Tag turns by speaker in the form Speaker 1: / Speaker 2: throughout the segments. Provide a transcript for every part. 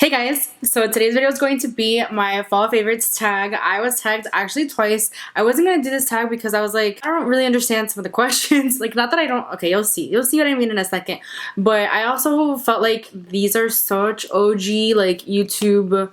Speaker 1: Hey guys, so today's video is going to be my fall favorites tag. I was tagged actually twice. I wasn't going to do this tag because I was like, I don't really understand some of the questions. Like, not that I don't, okay, you'll see what I mean in a second. But I also felt like these are such OG, like, YouTube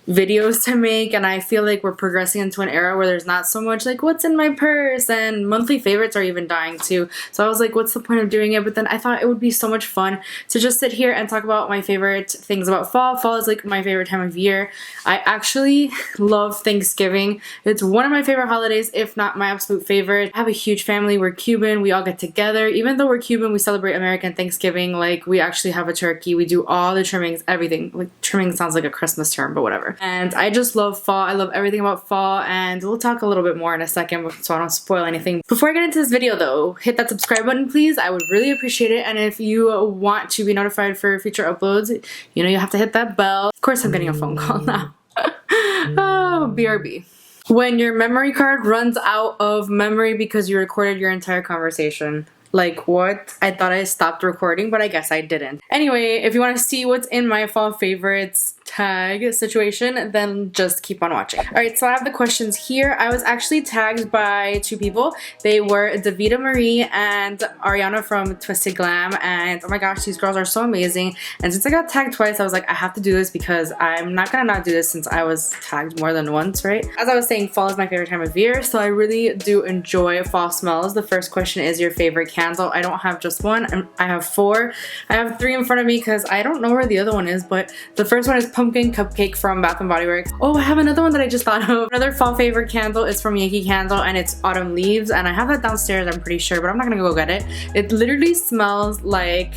Speaker 1: videos to make, and I feel like we're progressing into an era where there's not so much like what's in my purse, and monthly favorites are even dying too. So I was like, what's the point of doing it? But then I thought it would be so much fun to just sit here and talk about my favorite things about fall. Fall is like my favorite time of year. I actually love Thanksgiving. It's one of my favorite holidays, if not my absolute favorite. I have a huge family. We're Cuban. We all get together. Even though we're Cuban, we celebrate American Thanksgiving. Like, we actually have a turkey. We do all the trimmings, everything. Like, trimming sounds like a Christmas term, but whatever. And I just love fall. I love everything about fall, and we'll talk a little bit more in a second so I don't spoil anything. Before I get into this video though, hit that subscribe button please. I would really appreciate it. And if you want to be notified for future uploads, you know you have to hit that bell. Of course I'm getting a phone call now. Oh, BRB. When your memory card runs out of memory because you recorded your entire conversation. Like, what? I thought I stopped recording, but I guess I didn't. Anyway, if you want to see what's in my fall favorites tag situation, then just keep on watching. Alright, so I have the questions here. I was actually tagged by two people. They were Davida Marie and Ariana from Twisted Glam, and oh my gosh, these girls are so amazing. And since I got tagged twice, I was like, I have to do this because I'm not gonna not do this since I was tagged more than once, right? As I was saying, fall is my favorite time of year, so I really do enjoy fall smells. The first question is your favorite candle. I don't have just one. I have four. I have three in front of me because I don't know where the other one is, but the first one is Pumpkin Cupcake from Bath & Body Works. Oh, I have another one that I just thought of. Another fall favorite candle is from Yankee Candle, and it's Autumn Leaves, and I have that downstairs, I'm pretty sure, but I'm not gonna go get it. It literally smells like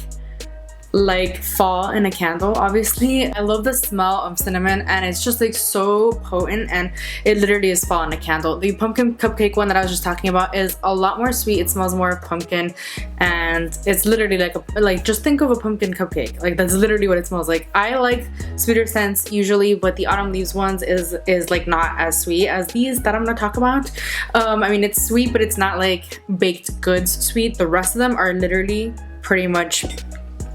Speaker 1: fall in a candle. Obviously, I love the smell of cinnamon, and it's just like so potent, and it literally is fall in a candle. The Pumpkin Cupcake one that I was just talking about is a lot more sweet. It smells more of pumpkin, and it's literally like just think of a pumpkin cupcake. Like, that's literally what it smells like. I like sweeter scents usually, but the Autumn Leaves ones is like not as sweet as these that I'm gonna talk about. I mean, it's sweet, but it's not like baked goods sweet. The rest of them are literally pretty much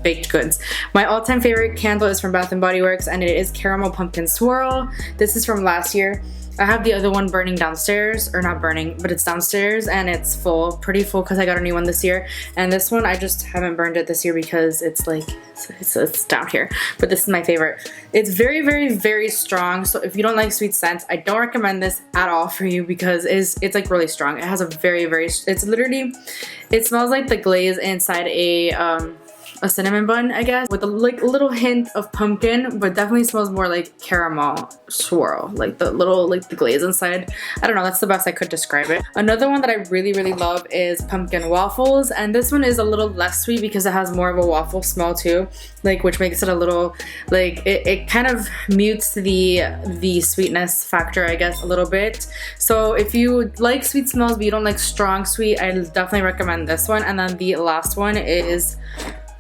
Speaker 1: baked goods. My all-time favorite candle is from Bath & Body Works, and it is Caramel Pumpkin Swirl. This is from last year. I have the other one burning downstairs, or not burning, but it's downstairs, and it's full, pretty full, because I got a new one this year. And this one, I just haven't burned it this year because it's like, it's down here. But this is my favorite. It's very, very, very strong, so if you don't like sweet scents, I don't recommend this at all for you because it's like really strong. It has a very, very, it's literally, it smells like the glaze inside a cinnamon bun, I guess, with a like little hint of pumpkin, but definitely smells more like caramel swirl, like the little, like the glaze inside. I don't know, that's the best I could describe it. Another one that I really, really love is Pumpkin Waffles, and this one is a little less sweet because it has more of a waffle smell too, like, which makes it a little, like, it kind of mutes the sweetness factor, I guess, a little bit. So if you like sweet smells but you don't like strong sweet, I definitely recommend this one. And then the last one is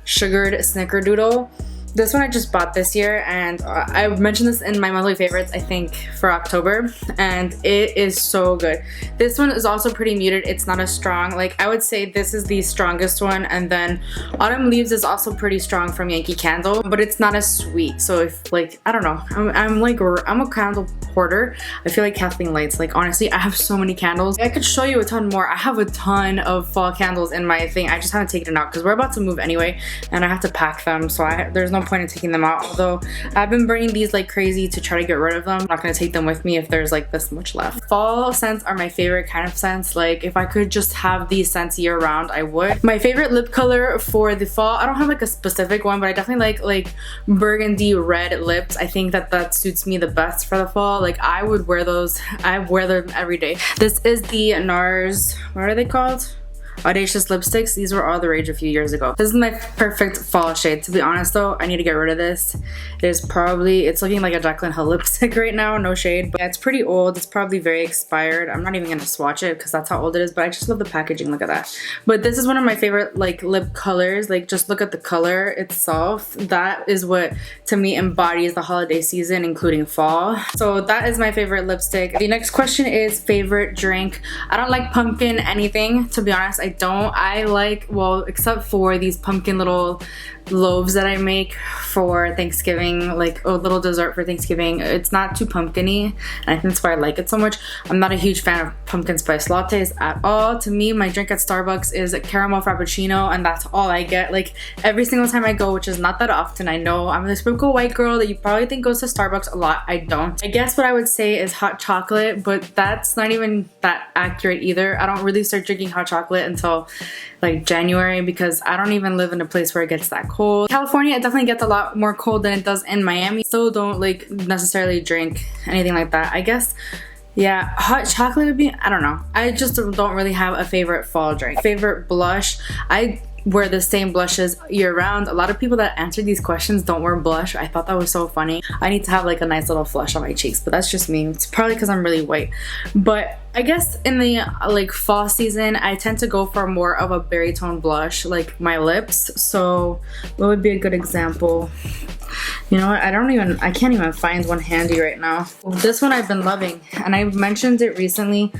Speaker 1: Sugared Snickerdoodle. This one I just bought this year, and I mentioned this in my monthly favorites, I think, for October, and it is so good. This one is also pretty muted. It's not as strong. Like, I would say this is the strongest one, and then Autumn Leaves is also pretty strong from Yankee Candle, but it's not as sweet. So if, like, I don't know, I'm a candle hoarder. I feel like Kathleen Lights. Like, honestly, I have so many candles. I could show you a ton more. I have a ton of fall candles in my thing. I just haven't taken it out because we're about to move anyway, and I have to pack them, so there's no point in taking them out, although I've been burning these like crazy to try to get rid of them. I'm not gonna take them with me if there's like this much left. Fall scents are my favorite kind of scents. Like, if I could just have these scents year round, I would. My favorite lip color for the fall, I don't have like a specific one, but I definitely like burgundy red lips. I think that suits me the best for the fall. Like, I would wear those. I wear them every day. This is the NARS, what are they called? Audacious lipsticks. These were all the rage a few years ago. This is my perfect fall shade. To be honest though, I need to get rid of this. It's looking like a Jaclyn Hill lipstick right now, no shade, but it's pretty old. It's probably very expired. I'm not even gonna swatch it because that's how old it is, but I just love the packaging. Look at that. But this is one of my favorite like lip colors. Like, just look at the color itself. That is what to me embodies the holiday season, including fall. So that is my favorite lipstick. The next question is favorite drink. I don't like pumpkin anything, to be honest. I don't. I like, well, except for these pumpkin little loaves that I make for Thanksgiving, like a little dessert for Thanksgiving. It's not too pumpkin-y, and I think that's why I like it so much. I'm not a huge fan of pumpkin spice lattes at all. To me, my drink at Starbucks is a caramel frappuccino, and that's all I get like every single time I go, which is not that often. I know I'm the typical white girl that you probably think goes to Starbucks a lot. I don't. I guess what I would say is hot chocolate, but that's not even that accurate either. I don't really start drinking hot chocolate until like January, because I don't even live in a place where it gets that cold. California, it definitely gets a lot more cold than it does in Miami. Still don't like necessarily drink anything like that. I guess, yeah, hot chocolate would be, I don't know. I just don't really have a favorite fall drink. Favorite blush, I wear the same blushes year round. A lot of people that answer these questions don't wear blush. I thought that was so funny. I need to have like a nice little flush on my cheeks, but that's just me. It's probably because I'm really white. But I guess in the like fall season, I tend to go for more of a berry tone blush, like my lips. So what would be a good example? You know what, I can't even find one handy right now. This one I've been loving, and I mentioned it recently.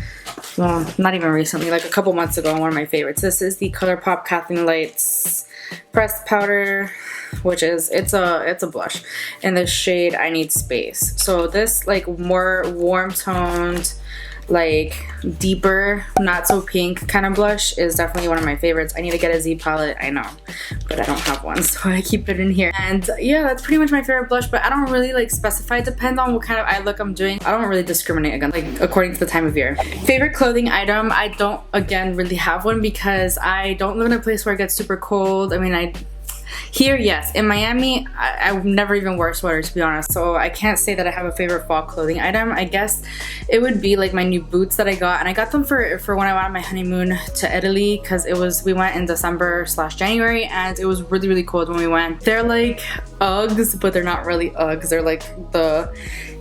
Speaker 1: Well, not even recently, like a couple months ago, one of my favorites. This is the ColourPop Kathleen Lights pressed powder, which is, it's a blush in the shade I Need Space. So this like more warm toned, like deeper, not so pink kind of blush is definitely one of my favorites. I need to get a Z palette, I know, but I don't have one, so I keep it in here. And yeah, that's pretty much my favorite blush, but I don't really like specify. It depends on what kind of eye look I'm doing. I don't really discriminate, again, like according to the time of year. Favorite clothing item, I don't, again, really have one because I don't live in a place where it gets super cold. I mean, here, yes. In Miami, I never even wear a sweater, to be honest. So I can't say that I have a favorite fall clothing item. I guess it would be like my new boots that I got. And I got them for when I went on my honeymoon to Italy, because we went in December/January, and it was really, really cold when we went. They're like Uggs, but they're not really Uggs. They're like the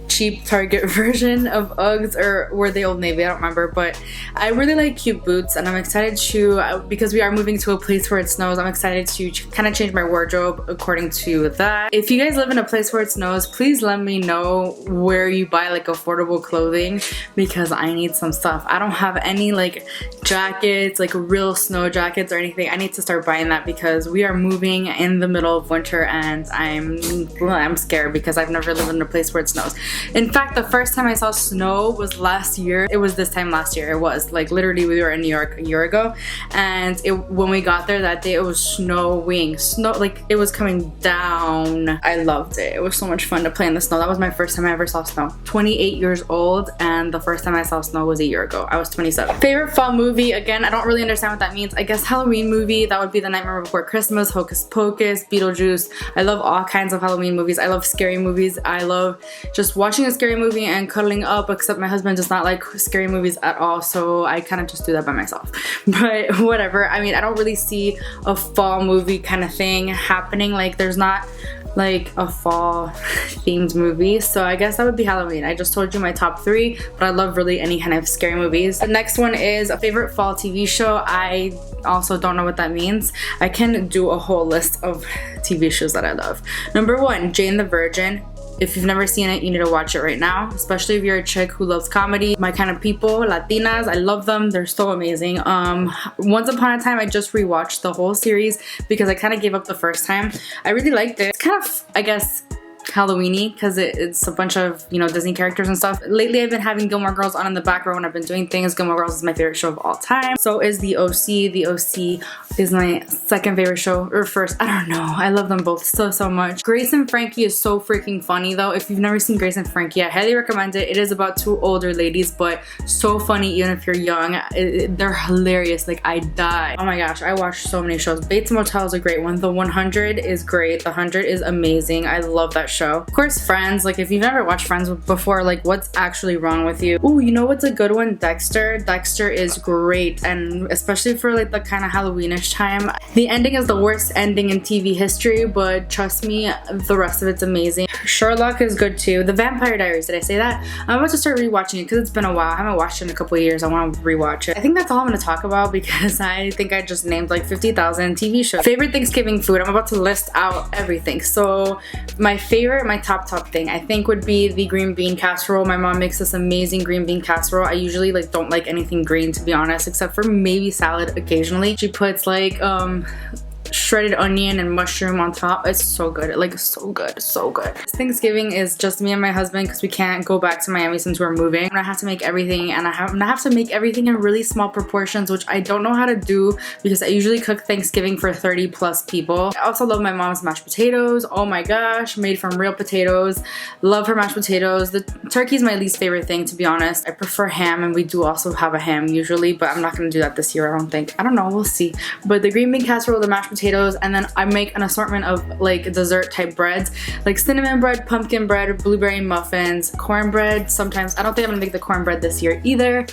Speaker 1: cheap Target version of Uggs, or were they Old Navy? I don't remember, but I really like cute boots, and I'm excited to, because we are moving to a place where it snows, I'm excited to kind of change my wardrobe according to that. If you guys live in a place where it snows, please let me know where you buy like affordable clothing, because I need some stuff. I don't have any like jackets, like real snow jackets or anything. I need to start buying that because we are moving in the middle of winter, and I'm scared because I've never lived in a place where it snows. In fact, the first time I saw snow was last year. It was this time last year. It was like literally we were in New York a year ago, and when we got there that day, it was snowing. Snow, like it was coming down. I loved it. It was so much fun to play in the snow. That was my first time I ever saw snow. 28 years old, and the first time I saw snow was a year ago. I was 27. Favorite fall movie, again, I don't really understand what that means. I guess Halloween movie, that would be The Nightmare Before Christmas, Hocus Pocus, Beetlejuice. I love all kinds of Halloween movies. I love scary movies. I love just watching a scary movie and cuddling up, except my husband does not like scary movies at all, so I kind of just do that by myself. But whatever. I mean, I don't really see a fall movie kind of thing happening. Like there's not like a fall themed movie, so I guess that would be Halloween. I just told you my top 3, but I love really any kind of scary movies. The next one is a favorite fall TV show. I also don't know what that means. I can do a whole list of TV shows that I love. Number 1, Jane the Virgin. If you've never seen it, you need to watch it right now, especially if you're a chick who loves comedy. My kind of people, Latinas, I love them. They're so amazing. Once Upon a Time, I just rewatched the whole series because I kind of gave up the first time. I really liked it. It's kind of, I guess, Halloween-y because it's a bunch of, you know, Disney characters and stuff. Lately I've been having Gilmore Girls on in the background when I've been doing things. Gilmore Girls is my favorite show of all time. So is The OC. The OC is my second favorite show, or first, I don't know. I love them both so much. Grace and Frankie is so freaking funny though. If you've never seen Grace and Frankie, I highly recommend it. It is about 2 older ladies, but so funny even if you're young. They're hilarious. Like I die. Oh my gosh, I watch so many shows. Bates Motel is a great one. The 100 is great. The 100 is amazing. I love that show. Of course, Friends. Like if you've never watched Friends before, like what's actually wrong with you? Ooh, you know what's a good one? Dexter. Dexter is great, and especially for like the kind of Halloweenish time. The ending is the worst ending in TV history, but trust me, the rest of it's amazing. Sherlock is good too. The Vampire Diaries, did I say that? I'm about to start rewatching it because it's been a while. I haven't watched it in a couple of years. I want to rewatch it. I think that's all I'm going to talk about because I think I just named like 50,000 TV shows. Favorite Thanksgiving food. I'm about to list out everything. So my favorite my top thing I think would be the green bean casserole. My mom makes this amazing green bean casserole. I usually like don't like anything green, to be honest, except for maybe salad occasionally. She puts like shredded onion and mushroom on top. It's so good, like so good. Thanksgiving is just me and my husband because we can't go back to Miami since we're moving. And I have to make everything, and I have to make everything in really small proportions, which I don't know how to do because I usually cook Thanksgiving for 30 plus people. I also love my mom's mashed potatoes. Oh my gosh, made from real potatoes. Love her mashed potatoes. The turkey is my least favorite thing, to be honest. I prefer ham, and we do also have a ham usually, but I'm not gonna do that this year, I don't think. I don't know, we'll see. But the green bean casserole, the mashed potatoes, and then I make an assortment of like dessert type breads, like cinnamon bread, pumpkin bread, blueberry muffins, cornbread. Sometimes I don't think I'm gonna make the cornbread this year either.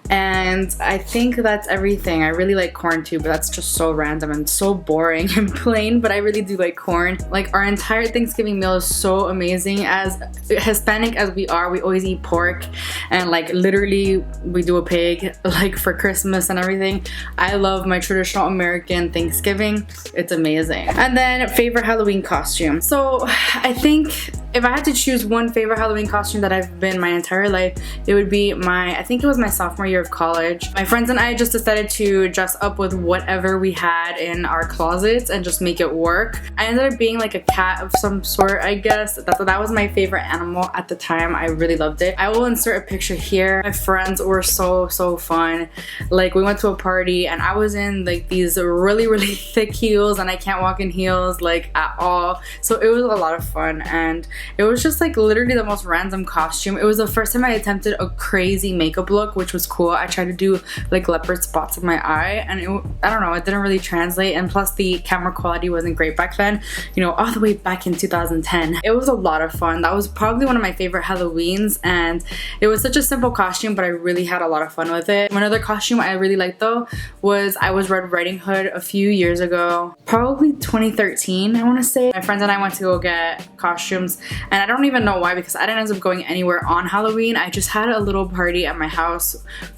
Speaker 1: And I think that's everything. I really like corn too, but that's just so random and so boring and plain, but I really do like corn. Like our entire Thanksgiving meal is so amazing. As Hispanic as we are, we always eat pork, and like literally we do a pig like for Christmas and everything. I love my traditional American Thanksgiving. It's amazing. And then favorite Halloween costume. So I think if I had to choose one favorite Halloween costume that I've been my entire life, it would be I think it was my sophomore year of college. My friends and I just decided to dress up with whatever we had in our closets and just make it work. I ended up being like a cat of some sort, I guess. That was my favorite animal at the time. I really loved it. I will insert a picture here. My friends were so fun. Like we went to a party and I was in like these really thick heels, and I can't walk in heels like at all. So it was a lot of fun, and it was just like literally the most random costume. It was the first time I attempted a crazy makeup look, which was cool. I tried to do like leopard spots in my eye, and I don't know, it didn't really translate, and plus the camera quality wasn't great back then, you know, all the way back in 2010. It was a lot of fun. That was probably one of my favorite Halloweens, and it was such a simple costume, but I really had a lot of fun with it. One other costume I really liked though was I was Red Riding Hood a few years ago, probably 2013 I want to say. My friends and I went to go get costumes, and I don't even know why because I didn't end up going anywhere on Halloween. I just had a little party at my house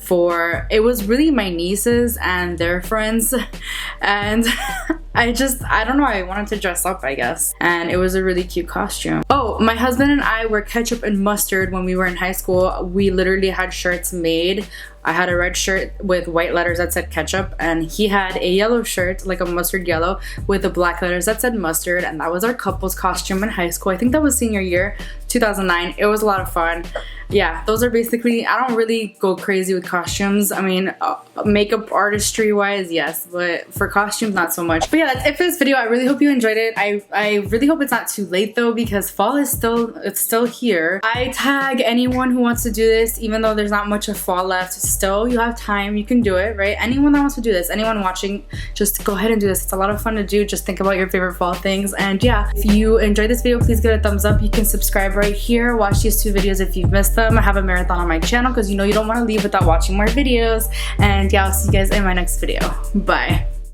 Speaker 1: it was really my nieces and their friends, and I don't know, I wanted to dress up, I guess, and it was a really cute costume. Oh, my husband and I were ketchup and mustard when we were in high school. We literally had shirts made. I had a red shirt with white letters that said ketchup, and he had a yellow shirt, like a mustard yellow, with the black letters that said mustard, and that was our couple's costume in high school. I think that was senior year, 2009. It was a lot of fun. Yeah, those are basically, I don't really go crazy with costumes. I mean, makeup artistry wise, yes, but for costumes, not so much. But yeah, that's it for this video. I really hope you enjoyed it. I really hope it's not too late though, because fall is still here. I tag anyone who wants to do this, even though there's not much of fall left. Still, you have time, you can do it, right? Anyone that wants to do this, anyone watching, just go ahead and do this. It's a lot of fun to do. Just think about your favorite fall things. And yeah, if you enjoyed this video, please give it a thumbs up. You can subscribe right here. Watch these 2 videos if you've missed them. I have a marathon on my channel because you know you don't want to leave without watching more videos. And yeah, I'll see you guys in my next video. Bye.